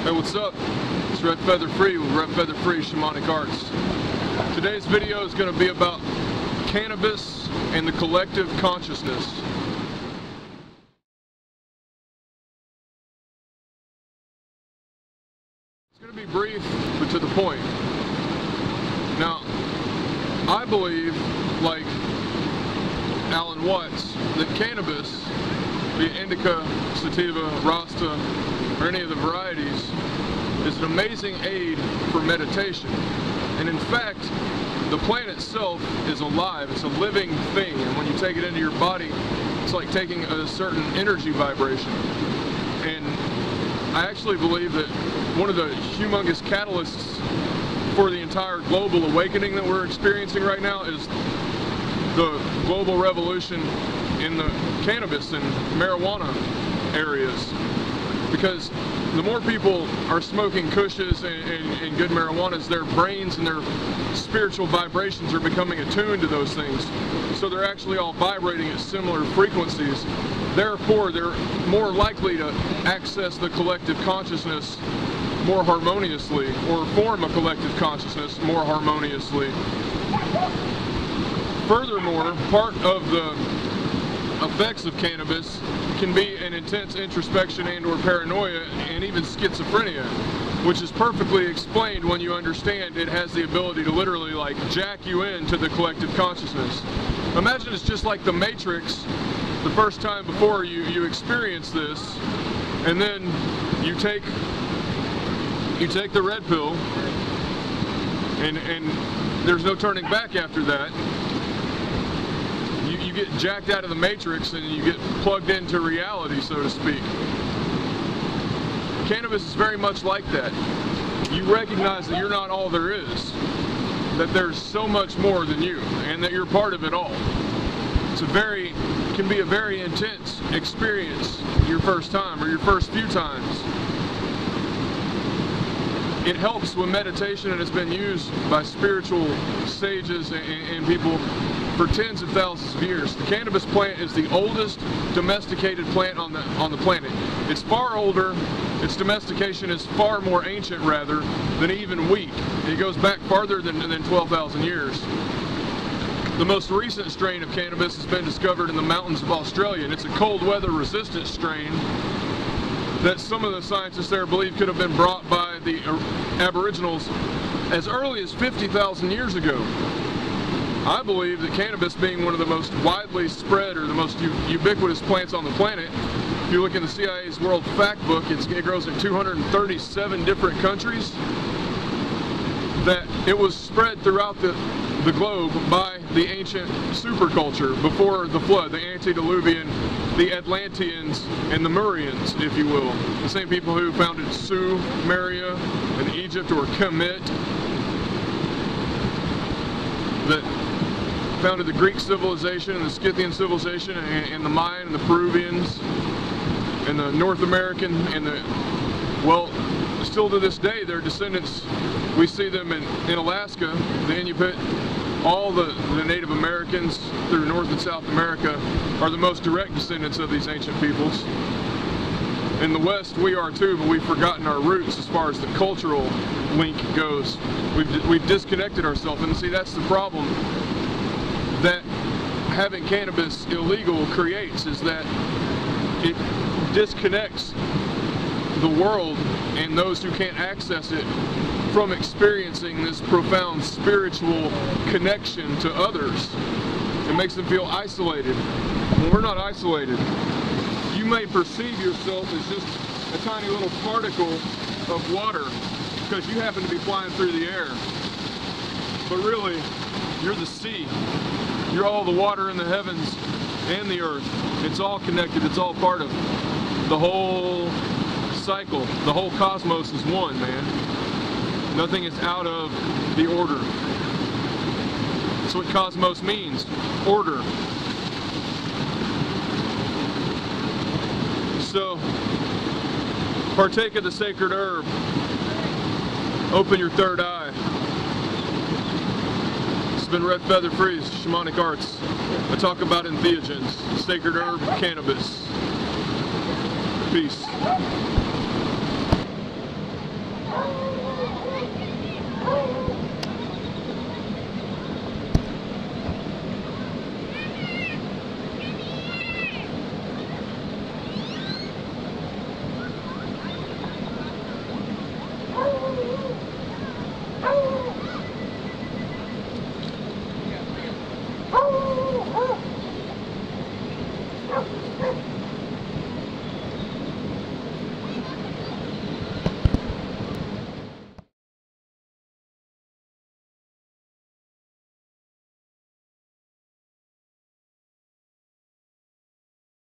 Hey, what's up? It's Red Feather Free with Red Feather Free Shamanic Arts. Today's video is going to be about cannabis and the collective consciousness. It's going to be brief, but to the point. Now, I believe, like Alan Watts, that cannabis, be it indica, sativa, rasta, or any of the varieties, is an amazing aid for meditation. And in fact, the plant itself is alive. It's a living thing, and when you take it into your body, it's like taking a certain energy vibration. And I actually believe that one of the humongous catalysts for the entire global awakening that we're experiencing right now is the global revolution in the cannabis and marijuana areas. Because the more people are smoking kushes and good marijuanas, their brains and their spiritual vibrations are becoming attuned to those things. So they're actually all vibrating at similar frequencies. Therefore, they're more likely to access the collective consciousness more harmoniously, or form a collective consciousness more harmoniously. Furthermore, part of the effects of cannabis can be an intense introspection and or paranoia and even schizophrenia, which is perfectly explained when you understand it has the ability to literally like jack you into the collective consciousness. Imagine it's just like the Matrix the first time before you experience this, and then you take the red pill and there's no turning back after that. You get jacked out of the Matrix and you get plugged into reality, so to speak. Cannabis is very much like that. You recognize that you're not all there is, that there's so much more than you, and that you're part of it all. Can be a very intense experience your first time or your first few times. It helps with meditation, and it's been used by spiritual sages and people for tens of thousands of years. The cannabis plant is the oldest domesticated plant on the planet. It's far older, its domestication is far more ancient rather than even wheat. It goes back farther than 12,000 years. The most recent strain of cannabis has been discovered in the mountains of Australia, and it's a cold weather resistant strain that some of the scientists there believe could have been brought by the Aboriginals as early as 50,000 years ago. I believe that cannabis, being one of the most widely spread or the most ubiquitous plants on the planet, if you look in the CIA's World Fact Book, it grows in 237 different countries, that it was spread throughout the globe by the ancient superculture before the flood, the antediluvian, the Atlanteans, and the Murians, if you will. The same people who founded Sumeria in Egypt, or Kemet, that founded the Greek civilization and the Scythian civilization, and the Mayan and the Peruvians and the North American and well, still to this day, their descendants, we see them in Alaska. Then you put all the Native Americans through North and South America are the most direct descendants of these ancient peoples. In the West, we are too, but we've forgotten our roots as far as the cultural link goes. We've disconnected ourselves, and see, that's the problem that having cannabis illegal creates, is that it disconnects the world and those who can't access it from experiencing this profound spiritual connection to others. It makes them feel isolated. Well, we're not isolated. You may perceive yourself as just a tiny little particle of water because you happen to be flying through the air. But really, you're the sea. You're all the water in the heavens and the earth. It's all connected. It's all part of the whole cycle. The whole cosmos is one, man. Nothing is out of the order. That's what cosmos means. Order. So, partake of the sacred herb. Open your third eye. It's been Red Feather Free's Shamanic Arts. I talk about entheogens, sacred herb, cannabis. Peace.